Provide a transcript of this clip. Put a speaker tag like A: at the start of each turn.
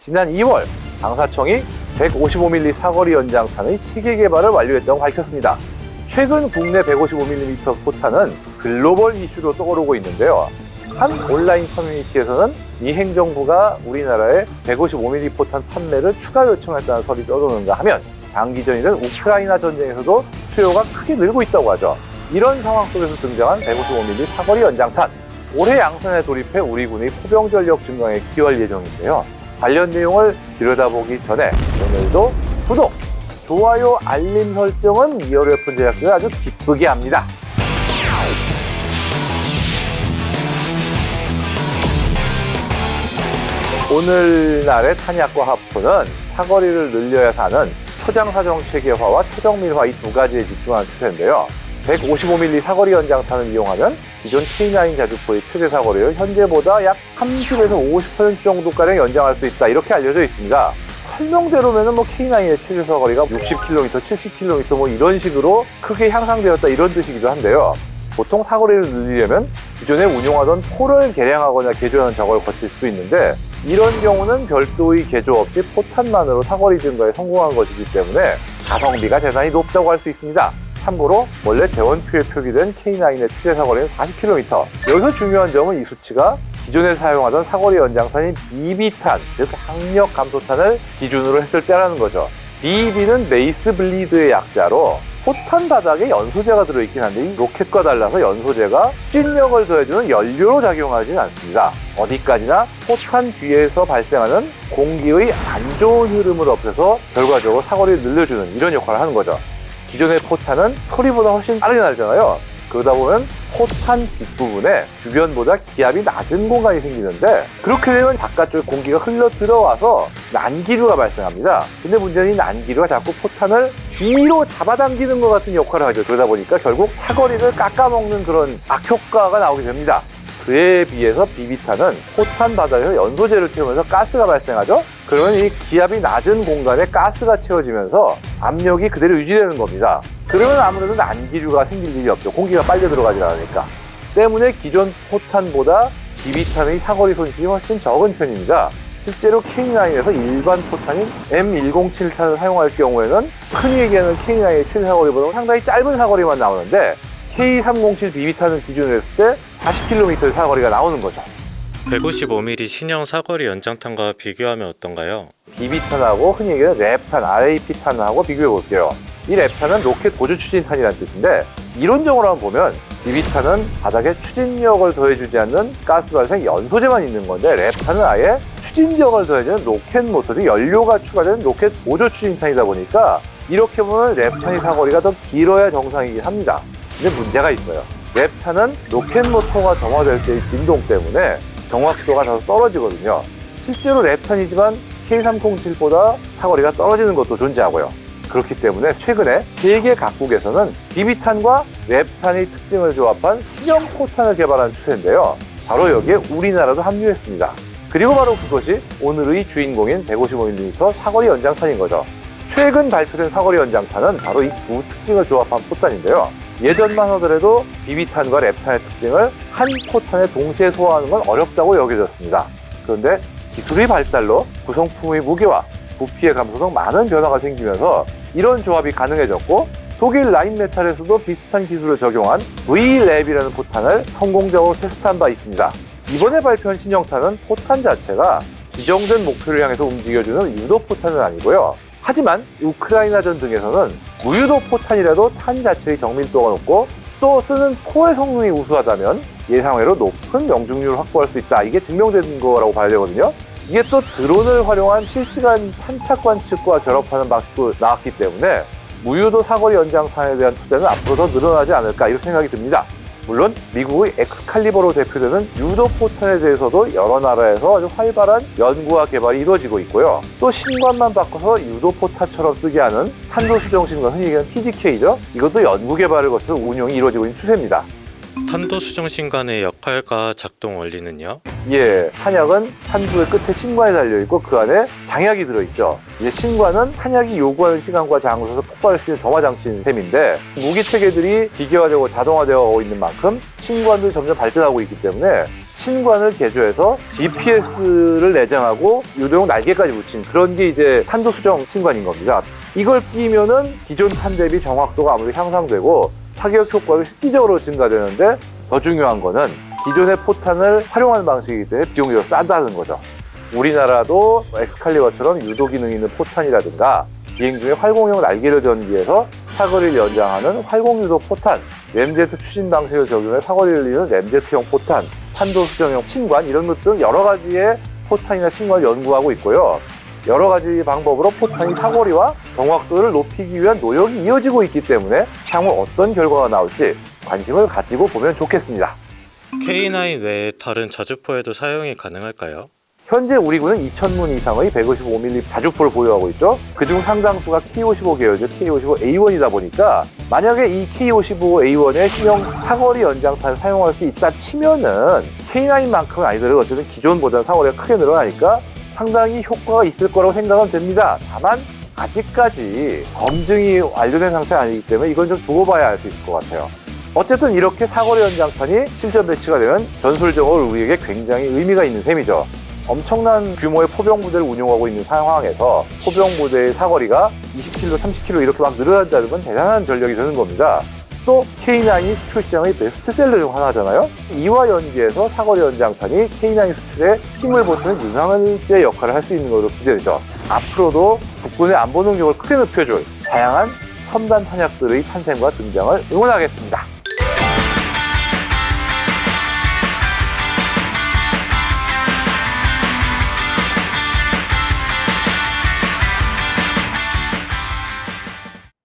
A: 지난 2월 방사청이 155mm 사거리 연장탄의 체계 개발을 완료했다고 밝혔습니다. 최근 국내 155mm 포탄은 글로벌 이슈로 떠오르고 있는데요. 한 온라인 커뮤니티에서는 미 행정부가 우리나라에 155mm 포탄 판매를 추가 요청했다는 설이 떠도는가 하면 장기전이든 우크라이나 전쟁에서도 수요가 크게 늘고 있다고 하죠. 이런 상황 속에서 등장한 155mm 사거리 연장탄. 올해 양산에 돌입해 우리 군의 포병 전력 증강에 기여할 예정인데요. 관련 내용을 들여다보기 전에 오늘도 구독, 좋아요, 알림 설정은 리얼웨폰 제작진을 아주 기쁘게 합니다. 오늘날의 탄약과 하프는 사거리를 늘려야 하는 초장사정 체계화와 초정밀화 이 두 가지에 집중하는 추세인데요. 155mm 사거리 연장탄을 이용하면 기존 K9 자주포의 최대 사거리를 현재보다 약 30에서 50% 정도가량 연장할 수 있다, 이렇게 알려져 있습니다. 설명대로면 K9의 최대 사거리가 60km, 70km 이런 식으로 크게 향상되었다, 이런 뜻이기도 한데요. 보통 사거리를 늘리려면 기존에 운용하던 포를 개량하거나 개조하는 작업을 거칠 수도 있는데, 이런 경우는 별도의 개조 없이 포탄만으로 사거리 증가에 성공한 것이기 때문에 가성비가 대단히 높다고 할 수 있습니다. 참고로 원래 대원표에 표기된 K9의 최대 사거리는 40km. 여기서 중요한 점은 이 수치가 기존에 사용하던 사거리 연장탄인 BB탄, 즉 항력 감소탄을 기준으로 했을 때라는 거죠. BB는 베이스 블리드의 약자로 포탄 바닥에 연소제가 들어있긴 한데, 이 로켓과 달라서 연소제가 추진력을 더해주는 연료로 작용하지는 않습니다. 어디까지나 포탄 뒤에서 발생하는 공기의 안 좋은 흐름을 없애서 결과적으로 사거리를 늘려주는 이런 역할을 하는 거죠. 기존의 포탄은 소리보다 훨씬 빠르게 날잖아요. 그러다 보면 포탄 뒷부분에 주변보다 기압이 낮은 공간이 생기는데, 그렇게 되면 바깥쪽에 공기가 흘러 들어와서 난기류가 발생합니다. 근데 문제는 이 난기류가 자꾸 포탄을 뒤로 잡아당기는 것 같은 역할을 하죠. 그러다 보니까 결국 사거리를 깎아먹는 그런 악효과가 나오게 됩니다. 그에 비해서 BB탄은 포탄 바닥에서 연소제를 태우면서 가스가 발생하죠. 그러면 이 기압이 낮은 공간에 가스가 채워지면서 압력이 그대로 유지되는 겁니다. 그러면 아무래도 난기류가 생길 일이 없죠. 공기가 빨려 들어가지 않으니까. 때문에 기존 포탄보다 BB탄의 사거리 손실이 훨씬 적은 편입니다. 실제로 K9에서 일반 포탄인 M107탄을 사용할 경우에는 흔히 얘기하는 K9의 최대 사거리보다 상당히 짧은 사거리만 나오는데, K307 BB탄을 기준으로 했을 때 40km의 사거리가 나오는 거죠.
B: 155mm 신형 사거리 연장탄과 비교하면 어떤가요?
A: BB탄하고 흔히 얘기하는 랩탄, RAP탄하고 비교해 볼게요. 이 랩탄은 로켓 보조 추진탄이라는 뜻인데, 이론적으로 한번 보면 BB탄은 바닥에 추진력을 더해주지 않는 가스 발생 연소제만 있는 건데, 랩탄은 아예 추진력을 더해주는 로켓 모터리 연료가 추가된 로켓 보조 추진탄이다 보니까 이렇게 보면 랩탄의 사거리가 더 길어야 정상이긴 합니다. 근데 문제가 있어요. 랩탄은 로켓 모터가 점화될 때의 진동 때문에 정확도가 더 떨어지거든요. 실제로 랩탄이지만 K307보다 사거리가 떨어지는 것도 존재하고요. 그렇기 때문에 최근에 세계 각국에서는 BB탄과 랩탄의 특징을 조합한 신형 포탄을 개발하는 추세인데요. 바로 여기에 우리나라도 합류했습니다. 그리고 바로 그것이 오늘의 주인공인 155mm 사거리 연장탄인 거죠. 최근 발표된 사거리 연장탄은 바로 이 두 특징을 조합한 포탄인데요. 예전만 하더라도 BB탄과 랩탄의 특징을 한 포탄에 동시에 소화하는 건 어렵다고 여겨졌습니다. 그런데 기술의 발달로 구성품의 무게와 부피의 감소 등 많은 변화가 생기면서 이런 조합이 가능해졌고, 독일 라인메탈에서도 비슷한 기술을 적용한 V-랩이라는 포탄을 성공적으로 테스트한 바 있습니다. 이번에 발표한 신형탄은 포탄 자체가 지정된 목표를 향해서 움직여주는 유도 포탄은 아니고요. 하지만 우크라이나전 등에서는 무유도 포탄이라도 탄 자체의 정밀도가 높고 또 쓰는 포의 성능이 우수하다면 예상외로 높은 명중률을 확보할 수 있다, 이게 증명된 거라고 봐야 되거든요. 이게 또 드론을 활용한 실시간 탄착 관측과 결합하는 방식도 나왔기 때문에 무유도 사거리 연장탄에 대한 투자는 앞으로 더 늘어나지 않을까, 이렇게 생각이 듭니다. 물론 미국의 엑스칼리버로 대표되는 유도 포탄에 대해서도 여러 나라에서 아주 활발한 연구와 개발이 이루어지고 있고요. 또 신관만 바꿔서 유도 포탄처럼 쓰게 하는 탄도 수정 신관, 흔히 얘기하는 PDK죠. 이것도 연구 개발을 거쳐서 운용이 이루어지고 있는 추세입니다.
B: 탄도 수정 신관의 역할과 작동 원리는요?
A: 예, 탄약은 탄두의 끝에 신관이 달려있고 그 안에 장약이 들어있죠. 이제 신관은 탄약이 요구하는 시간과 장소에서 폭발할 수 있는 점화장치인 셈인데, 무기 체계들이 기계화되고 자동화되어 있는 만큼 신관도 점점 발전하고 있기 때문에 신관을 개조해서 GPS를 내장하고 유도용 날개까지 붙인 그런 게 이제 탄도 수정 신관인 겁니다. 이걸 끼면은 기존 탄 대비 정확도가 아무래도 향상되고 타격 효과도 실질적으로 증가되는데 더 중요한 거는 기존의 포탄을 활용하는 방식이기 때문에 비용이 더 싸다는 거죠. 우리나라도 엑스칼리버처럼 유도 기능이 있는 포탄이라든가 비행 중에 활공용 날개를 전개해서 사거리를 연장하는 활공유도 포탄, 램제트 추진 방식을 적용해 사거리를 이루는 램제트형 포탄, 탄도 수정형 신관 이런 것 등 여러 가지의 포탄이나 신관을 연구하고 있고요. 여러 가지 방법으로 포탄이 사거리와 정확도를 높이기 위한 노력이 이어지고 있기 때문에 향후 어떤 결과가 나올지 관심을 가지고 보면 좋겠습니다.
B: K9 외에 다른 자주포에도 사용이 가능할까요?
A: 현재 우리 군은 2,000문 이상의 155mm 자주포를 보유하고 있죠. 그중 상당수가 K55 계열제 K55A1이다 보니까 만약에 이 K55A1의 신형 사거리 연장탄을 사용할 수 있다 치면은 K9만큼은 아니더라도 어쨌든 기존보다는 사거리가 크게 늘어나니까 상당히 효과가 있을 거라고 생각은 됩니다. 다만 아직까지 검증이 완료된 상태는 아니기 때문에 이건 좀 두고 봐야 알 수 있을 것 같아요. 어쨌든 이렇게 사거리 연장탄이 실전 배치가 되면 전술적으로 우리에게 굉장히 의미가 있는 셈이죠. 엄청난 규모의 포병부대를 운용하고 있는 상황에서 포병부대의 사거리가 20km, 30km 이렇게 막 늘어난다는 건 대단한 전력이 되는 겁니다. 또 K9이 수출 시장의 베스트셀러 중 하나잖아요. 이와 연계해서 사거리 연장탄이 K9 수출에 힘을 보태는 유망한제 역할을 할 수 있는 것으로 기대되죠. 앞으로도 국군의 안보 능력을 크게 높여줄 다양한 첨단 탄약들의 탄생과 등장을 응원하겠습니다.